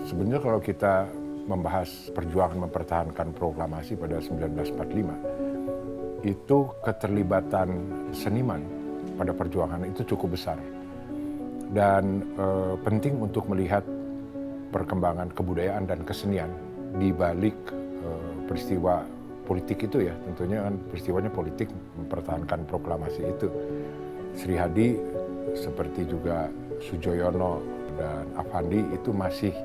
Sebenarnya kalau kita membahas perjuangan mempertahankan proklamasi pada 1945, itu keterlibatan seniman pada perjuangan itu cukup besar. Dan penting untuk melihat perkembangan kebudayaan dan kesenian di balik peristiwa politik itu ya. Tentunya kan peristiwanya politik mempertahankan proklamasi itu. Sri Hadi seperti juga Sujoyono dan Affandi itu masih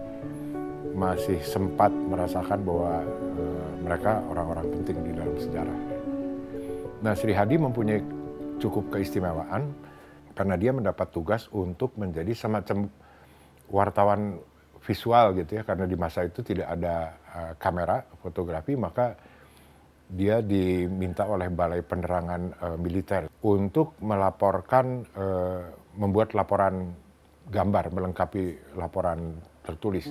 sempat merasakan bahwa mereka orang-orang penting di dalam sejarah. Nah, Sri Hadi mempunyai cukup keistimewaan karena dia mendapat tugas untuk menjadi semacam wartawan visual gitu ya, karena di masa itu tidak ada kamera fotografi, maka dia diminta oleh Balai Penerangan Militer untuk melaporkan, membuat laporan gambar melengkapi laporan tertulis.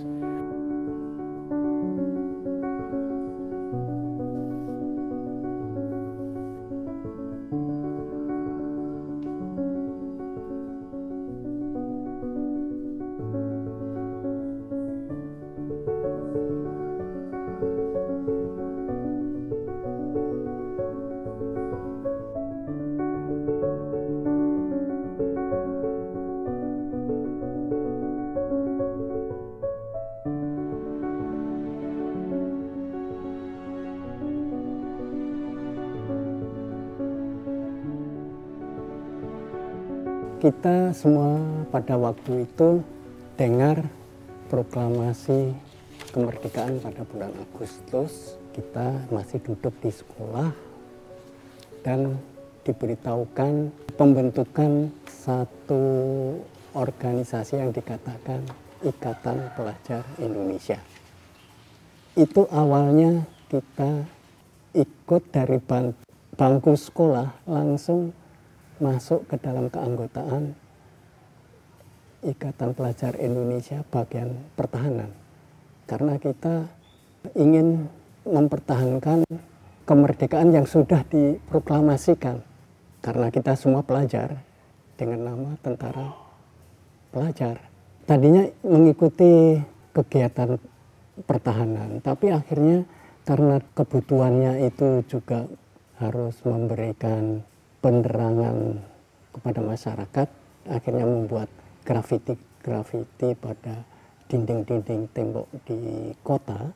Kita semua pada waktu itu dengar proklamasi kemerdekaan pada bulan Agustus. Kita masih duduk di sekolah dan diberitahukan pembentukan satu organisasi yang dikatakan Ikatan Pelajar Indonesia. Itu awalnya kita ikut dari bangku sekolah langsung masuk ke dalam keanggotaan Ikatan Pelajar Indonesia bagian pertahanan. Karena kita ingin mempertahankan kemerdekaan yang sudah diproklamasikan. Karena kita semua pelajar dengan nama Tentara Pelajar. Tadinya mengikuti kegiatan pertahanan, tapi akhirnya karena kebutuhannya itu juga harus memberikan penerangan kepada masyarakat, akhirnya membuat grafiti pada dinding-dinding tembok di kota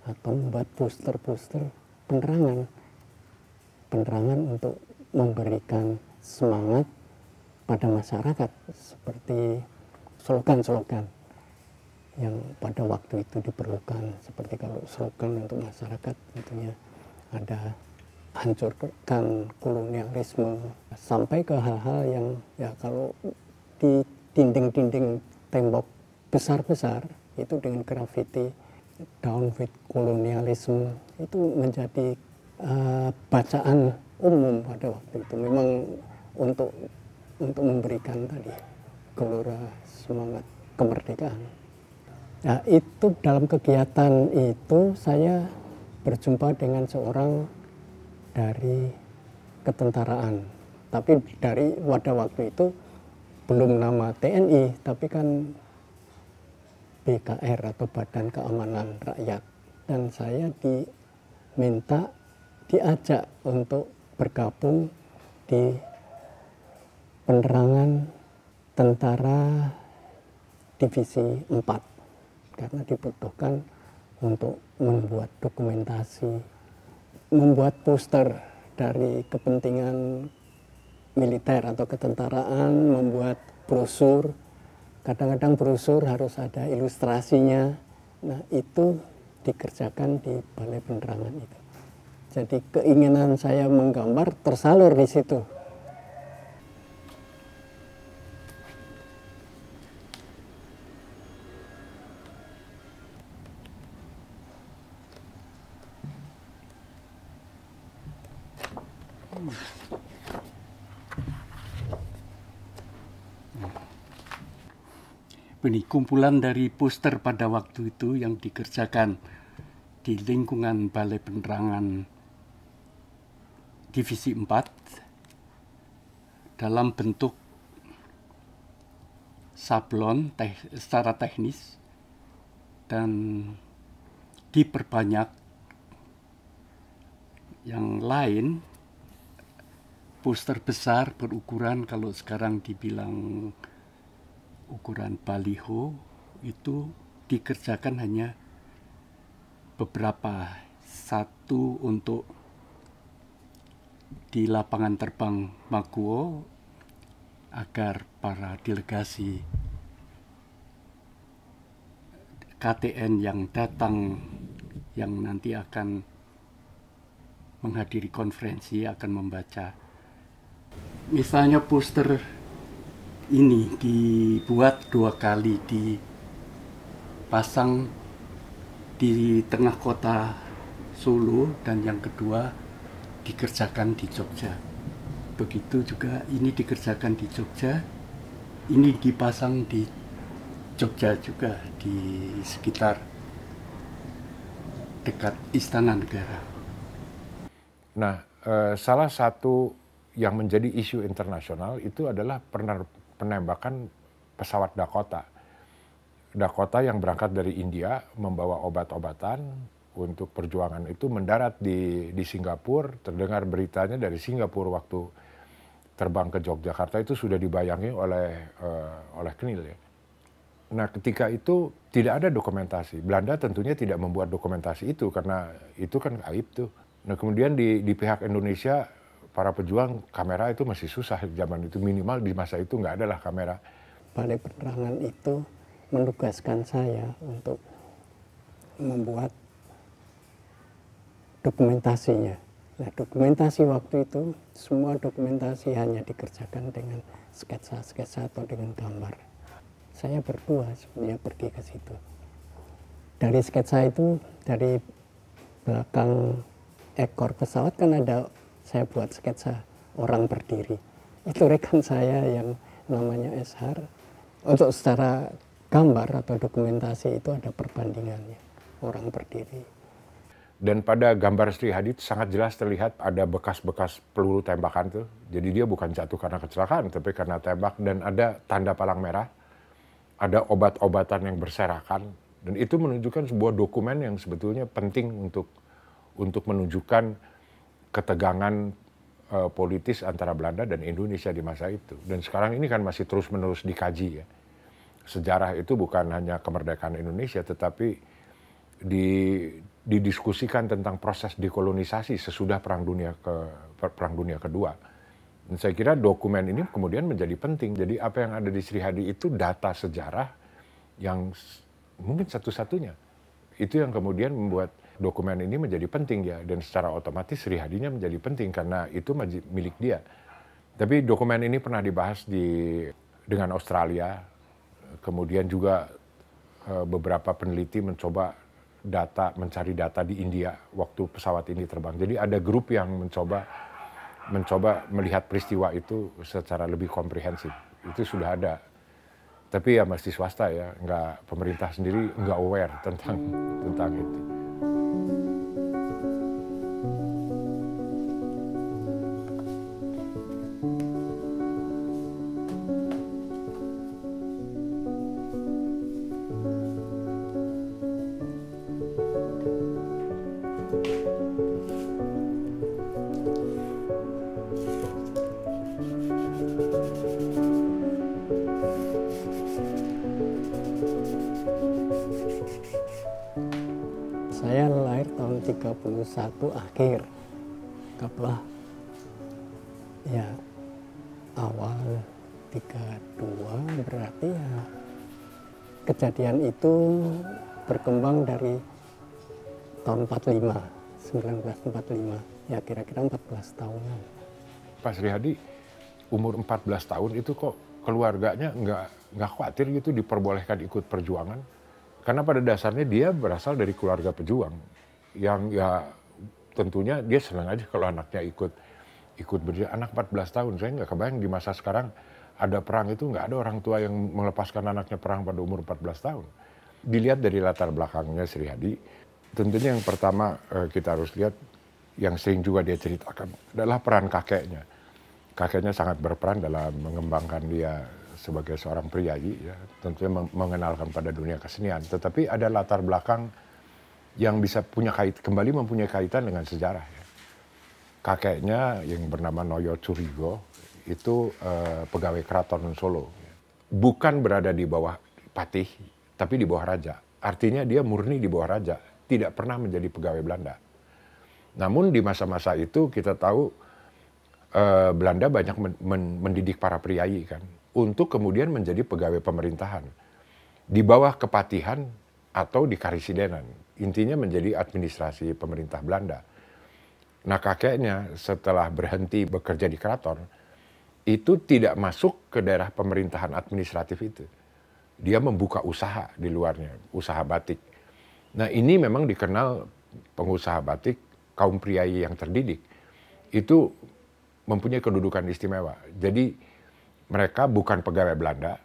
atau membuat poster-poster penerangan untuk memberikan semangat pada masyarakat seperti slogan-slogan yang pada waktu itu diperlukan. Seperti kalau slogan untuk masyarakat tentunya ada hancurkan kolonialisme, sampai ke hal-hal yang ya kalau di dinding-dinding tembok besar-besar itu dengan grafiti down with kolonialisme itu menjadi bacaan umum pada waktu itu, memang untuk memberikan tadi gelora semangat kemerdekaan. Nah, itu dalam kegiatan itu saya berjumpa dengan seorang dari ketentaraan. Tapi pada waktu itu belum nama TNI, tapi kan BKR atau Badan Keamanan Rakyat. Dan saya diajak untuk bergabung di penerangan tentara divisi 4 karena dibutuhkan untuk membuat dokumentasi, membuat poster dari kepentingan militer atau ketentaraan, membuat brosur. Kadang-kadang brosur harus ada ilustrasinya. Nah, itu dikerjakan di Balai Penerangan itu. Jadi keinginan saya menggambar tersalur di situ. Ini kumpulan dari poster pada waktu itu yang dikerjakan di lingkungan Balai Penerangan Divisi 4 dalam bentuk sablon secara teknis dan diperbanyak. Yang lain poster besar berukuran, kalau sekarang dibilang ukuran baliho, itu dikerjakan hanya beberapa, satu untuk di lapangan terbang Maguwo agar para delegasi KTN yang datang, yang nanti akan menghadiri konferensi, akan membaca. Misalnya poster ini dibuat 2 kali, dipasang di tengah kota Solo dan yang kedua dikerjakan di Jogja. Begitu juga ini dikerjakan di Jogja, ini dipasang di Jogja juga, di sekitar dekat Istana Negara. Nah, salah satu yang menjadi isu internasional itu adalah penembakan pesawat Dakota. Dakota yang berangkat dari India membawa obat-obatan untuk perjuangan itu mendarat di Singapura. Terdengar beritanya dari Singapura waktu terbang ke Yogyakarta itu sudah dibayangi oleh KNIL ya. Nah, ketika itu tidak ada dokumentasi. Belanda tentunya tidak membuat dokumentasi itu karena itu kan aib tuh. Nah, kemudian di pihak Indonesia para pejuang kamera itu masih susah zaman itu, minimal di masa itu nggak ada lah kamera. Balai Penerangan itu menugaskan saya untuk membuat dokumentasinya. Nah, dokumentasi waktu itu, semua dokumentasi hanya dikerjakan dengan sketsa-sketsa atau dengan gambar. Saya berdua sebenarnya pergi ke situ. Dari sketsa itu, dari belakang ekor pesawat kan ada, saya buat sketsa orang berdiri. Itu rekan saya yang namanya Eshar. Untuk secara gambar atau dokumentasi itu ada perbandingannya, orang berdiri. Dan pada gambar Sri Hadi sangat jelas terlihat ada bekas-bekas peluru tembakan tuh. Jadi dia bukan jatuh karena kecelakaan, tapi karena tembak. Dan ada tanda palang merah, ada obat-obatan yang berserakan. Dan itu menunjukkan sebuah dokumen yang sebetulnya penting untuk menunjukkan ketegangan politis antara Belanda dan Indonesia di masa itu. Dan sekarang ini kan masih terus-menerus dikaji ya. Sejarah itu bukan hanya kemerdekaan Indonesia, tetapi didiskusikan tentang proses dekolonisasi sesudah Perang Dunia Kedua. Dan saya kira dokumen ini kemudian menjadi penting. Jadi apa yang ada di Sri Hadi itu data sejarah yang mungkin satu-satunya. Itu yang kemudian membuat dokumen ini menjadi penting ya, dan secara otomatis Sri Hadinya menjadi penting karena itu milik dia. Tapi dokumen ini pernah dibahas dengan Australia, kemudian juga beberapa peneliti mencari data di India waktu pesawat ini terbang. Jadi ada grup yang mencoba melihat peristiwa itu secara lebih komprehensif. Itu sudah ada. Tapi ya masih swasta ya, pemerintah sendiri nggak aware tentang itu. Saya lahir tahun 31 akhir. Kaplah ya awal 32 berarti ya kejadian itu berkembang dari tahun 1945, ya kira-kira 14 tahunan. Pak Sri Hadi umur 14 tahun itu kok keluarganya nggak khawatir gitu diperbolehkan ikut perjuangan? Karena pada dasarnya dia berasal dari keluarga pejuang yang ya tentunya dia senang aja kalau anaknya ikut berjuang. Anak 14 tahun, saya nggak kebayang di masa sekarang ada perang itu nggak ada orang tua yang melepaskan anaknya perang pada umur 14 tahun. Dilihat dari latar belakangnya Sri Hadi, tentunya yang pertama kita harus lihat yang sering juga dia ceritakan adalah peran kakeknya. Kakeknya sangat berperan dalam mengembangkan dia sebagai seorang priayi, ya, tentunya mengenalkan pada dunia kesenian. Tetapi ada latar belakang yang bisa kembali mempunyai kaitan dengan sejarah. Ya. Kakeknya yang bernama Noyo Curigo itu pegawai keraton Solo. Bukan berada di bawah patih, tapi di bawah raja. Artinya dia murni di bawah raja, tidak pernah menjadi pegawai Belanda. Namun di masa-masa itu kita tahu Belanda banyak mendidik para priayi kan, untuk kemudian menjadi pegawai pemerintahan. Di bawah kepatihan atau di karisidenan. Intinya menjadi administrasi pemerintah Belanda. Nah kakeknya setelah berhenti bekerja di keraton, itu tidak masuk ke daerah pemerintahan administratif itu. Dia membuka usaha di luarnya, usaha batik. Nah ini memang dikenal pengusaha batik, kaum priayi yang terdidik. Itu mempunyai kedudukan istimewa. Jadi mereka bukan pegawai Belanda,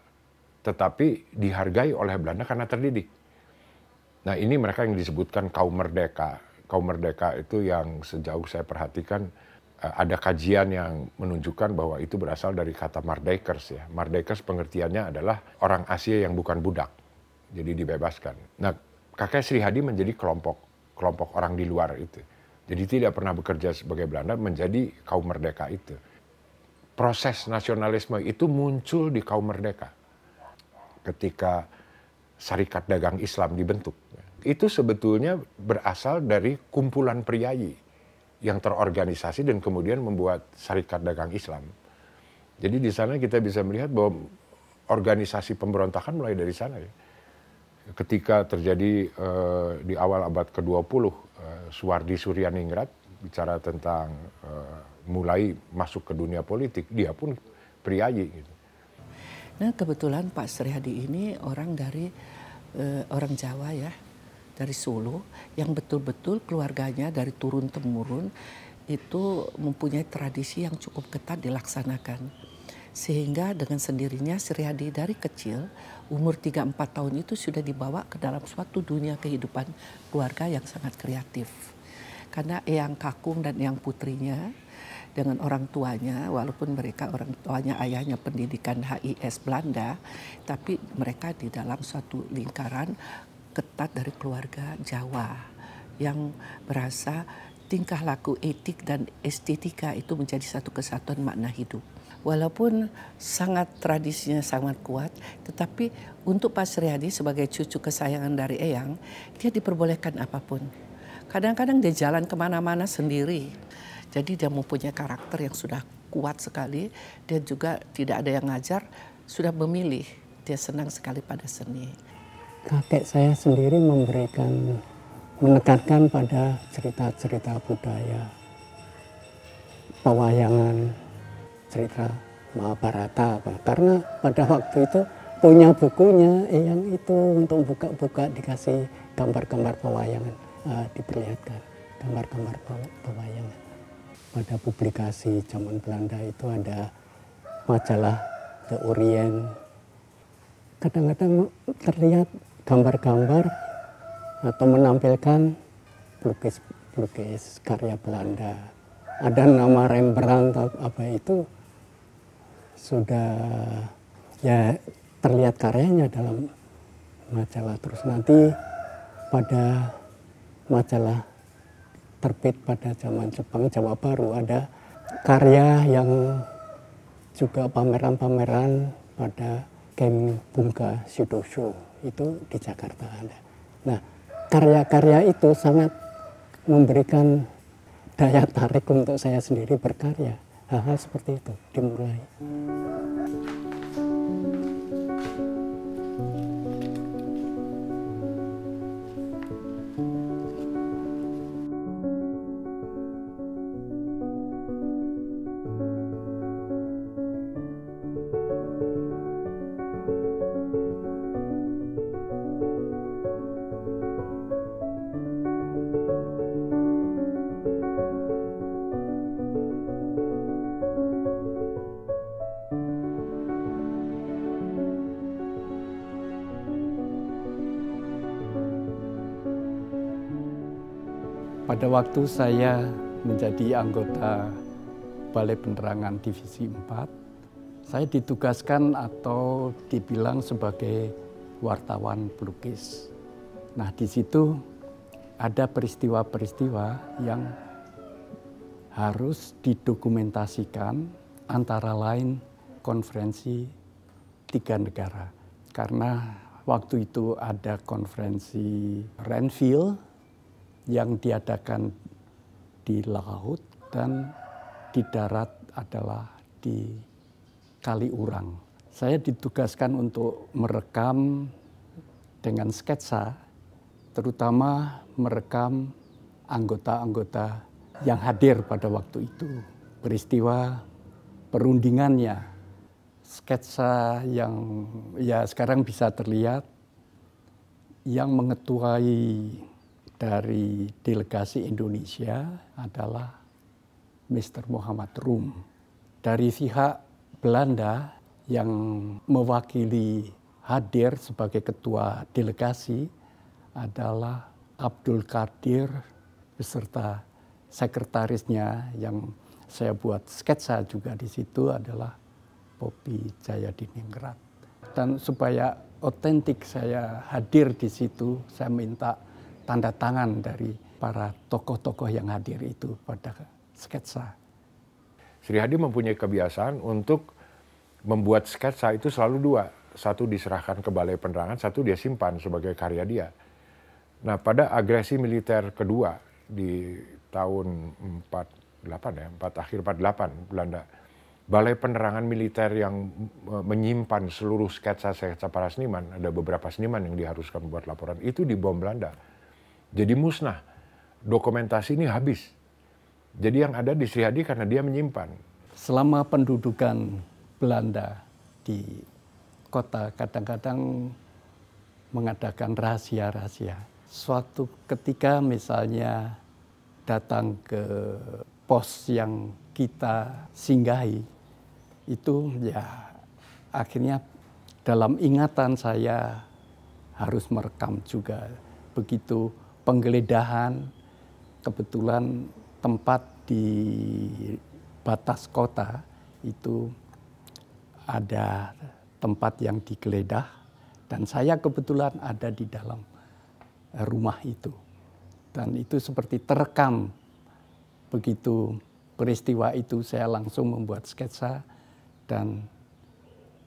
tetapi dihargai oleh Belanda karena terdidik. Nah ini mereka yang disebutkan kaum merdeka. Kaum merdeka itu yang sejauh saya perhatikan, ada kajian yang menunjukkan bahwa itu berasal dari kata Mardekers ya. Mardekers pengertiannya adalah orang Asia yang bukan budak, jadi dibebaskan. Nah, kakek Sri Hadi menjadi kelompok orang di luar itu. Jadi tidak pernah bekerja sebagai Belanda, menjadi kaum merdeka itu. Proses nasionalisme itu muncul di kaum merdeka ketika Syarikat Dagang Islam dibentuk. Itu sebetulnya berasal dari kumpulan priayi yang terorganisasi dan kemudian membuat Syarikat Dagang Islam. Jadi di sana kita bisa melihat bahwa organisasi pemberontakan mulai dari sana ya. Ketika terjadi di awal abad ke-20, Suwardi Suryaningrat bicara tentang mulai masuk ke dunia politik, dia pun priayi. Gitu. Nah kebetulan Pak Sri Hadi ini orang dari orang Jawa ya. Dari Solo yang betul-betul keluarganya dari turun-temurun itu mempunyai tradisi yang cukup ketat dilaksanakan. Sehingga dengan sendirinya Sri Hadi dari kecil umur 3-4 tahun itu sudah dibawa ke dalam suatu dunia kehidupan keluarga yang sangat kreatif. Karena Eyang Kakung dan Eyang Putrinya dengan orang tuanya, walaupun mereka orang tuanya ayahnya pendidikan HIS Belanda, tapi mereka di dalam suatu lingkaran ketat dari keluarga Jawa yang berasa tingkah laku etik dan estetika itu menjadi satu kesatuan makna hidup. Walaupun sangat tradisinya sangat kuat, tetapi untuk Pak Sri Hadi sebagai cucu kesayangan dari Eyang, dia diperbolehkan apapun. Kadang-kadang dia jalan kemana-mana sendiri. Jadi dia mempunyai karakter yang sudah kuat sekali. Dia juga tidak ada yang ngajar, sudah memilih. Dia senang sekali pada seni. Kakek saya sendiri menekankan pada cerita-cerita budaya, pewayangan, cerita Mahabharata. Karena pada waktu itu punya bukunya yang itu untuk buka-buka dikasih gambar-gambar pewayangan, diperlihatkan gambar-gambar pewayangan. Pada publikasi zaman Belanda itu ada majalah The Orient. Kadang-kadang terlihat gambar-gambar atau menampilkan pelukis karya Belanda. Ada nama Rembrandt atau apa itu sudah ya terlihat karyanya dalam majalah. Terus nanti pada majalah terbit pada zaman Jepang Jawa Baru ada karya yang juga pameran-pameran pada Ken Bunga Shidosho itu di Jakarta ada. Nah karya-karya itu sangat memberikan daya tarik untuk saya sendiri berkarya. Hal-hal seperti itu dimulai. Pada waktu saya menjadi anggota Balai Penerangan Divisi 4, saya ditugaskan atau dibilang sebagai wartawan pelukis. Nah, di situ ada peristiwa-peristiwa yang harus didokumentasikan, antara lain konferensi 3 negara. Karena waktu itu ada konferensi Renville yang diadakan di laut dan di darat adalah di Kaliurang. Saya ditugaskan untuk merekam dengan sketsa, terutama merekam anggota-anggota yang hadir pada waktu itu. Peristiwa perundingannya, sketsa yang ya sekarang bisa terlihat, yang mengetuai dari delegasi Indonesia adalah Mr. Muhammad Rum. Dari pihak Belanda yang mewakili hadir sebagai ketua delegasi adalah Abdul Qadir beserta sekretarisnya yang saya buat sketsa juga di situ adalah Poppy Jayadiningrat. Dan supaya otentik saya hadir di situ, saya minta tanda tangan dari para tokoh-tokoh yang hadir itu pada sketsa. Sri Hadi mempunyai kebiasaan untuk membuat sketsa itu selalu 2. Satu diserahkan ke Balai Penerangan, satu dia simpan sebagai karya dia. Nah, pada agresi militer kedua di tahun 4 akhir 48 Belanda, Balai Penerangan Militer yang menyimpan seluruh sketsa-sketsa para seniman, ada beberapa seniman yang diharuskan membuat laporan, itu dibom Belanda. Jadi musnah, dokumentasi ini habis. Jadi yang ada di Sri Hadi karena dia menyimpan. Selama pendudukan Belanda di kota kadang-kadang mengadakan rahasia-rahasia. Suatu ketika misalnya datang ke pos yang kita singgahi, itu ya akhirnya dalam ingatan saya harus merekam juga. Begitu penggeledahan, kebetulan tempat di batas kota itu ada tempat yang digeledah dan saya kebetulan ada di dalam rumah itu. Dan itu seperti terekam. Begitu peristiwa itu saya langsung membuat sketsa dan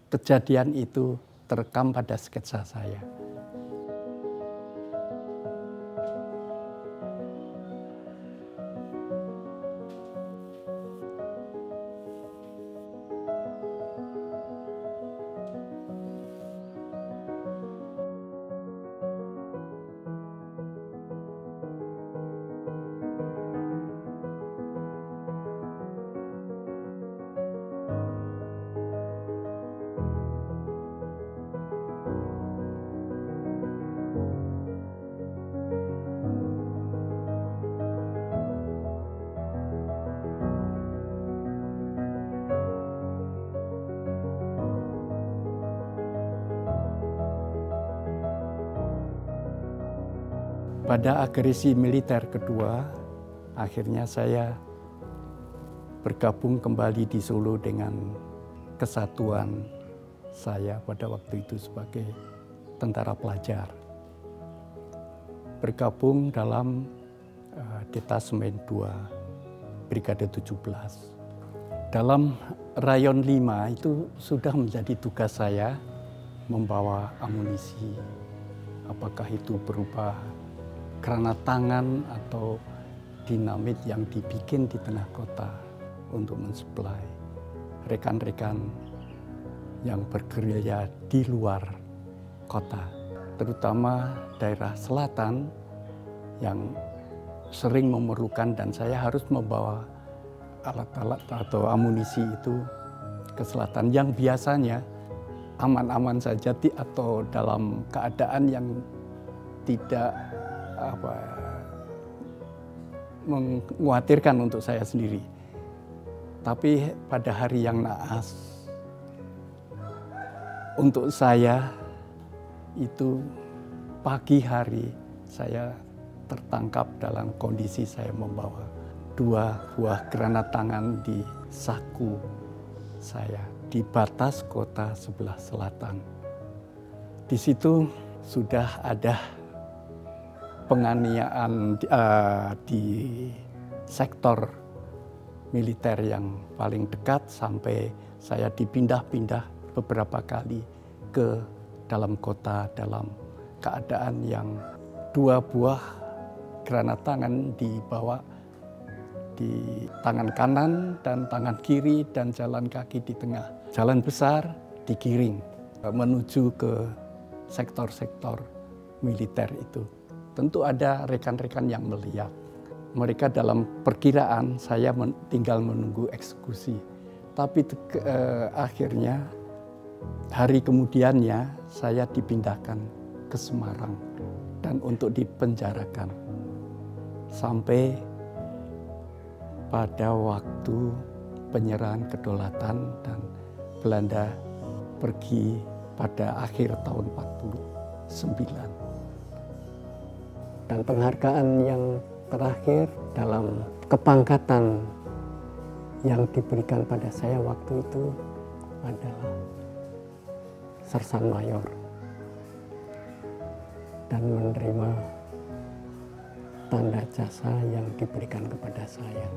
kejadian itu terekam pada sketsa saya. Pada agresi militer kedua, akhirnya saya bergabung kembali di Solo dengan kesatuan saya pada waktu itu sebagai tentara pelajar. Bergabung dalam Detasemen 2, Brigade 17. Dalam Rayon 5 itu sudah menjadi tugas saya membawa amunisi. Apakah itu berupa granat tangan atau dinamit yang dibikin di tengah kota untuk mensuplai rekan-rekan yang bergerilya di luar kota, terutama daerah selatan yang sering memerlukan, dan saya harus membawa alat-alat atau amunisi itu ke selatan yang biasanya aman-aman saja atau dalam keadaan yang tidak mengkhawatirkan untuk saya sendiri. Tapi pada hari yang naas, untuk saya itu pagi hari saya tertangkap dalam kondisi saya membawa 2 buah granat tangan di saku saya di batas kota sebelah selatan. Di situ sudah ada penganiayaan di sektor militer yang paling dekat, sampai saya dipindah-pindah beberapa kali ke dalam kota dalam keadaan yang 2 buah granat tangan dibawa di tangan kanan dan tangan kiri, dan jalan kaki di tengah. Jalan besar digiring menuju ke sektor-sektor militer itu. Tentu ada rekan-rekan yang melihat. Mereka dalam perkiraan saya tinggal menunggu eksekusi. Tapi akhirnya hari kemudiannya saya dipindahkan ke Semarang dan untuk dipenjarakan. Sampai pada waktu penyerahan kedaulatan dan Belanda pergi pada akhir tahun 49. Dan penghargaan yang terakhir dalam kepangkatan yang diberikan pada saya waktu itu adalah Sersan Mayor, dan menerima tanda jasa yang diberikan kepada saya.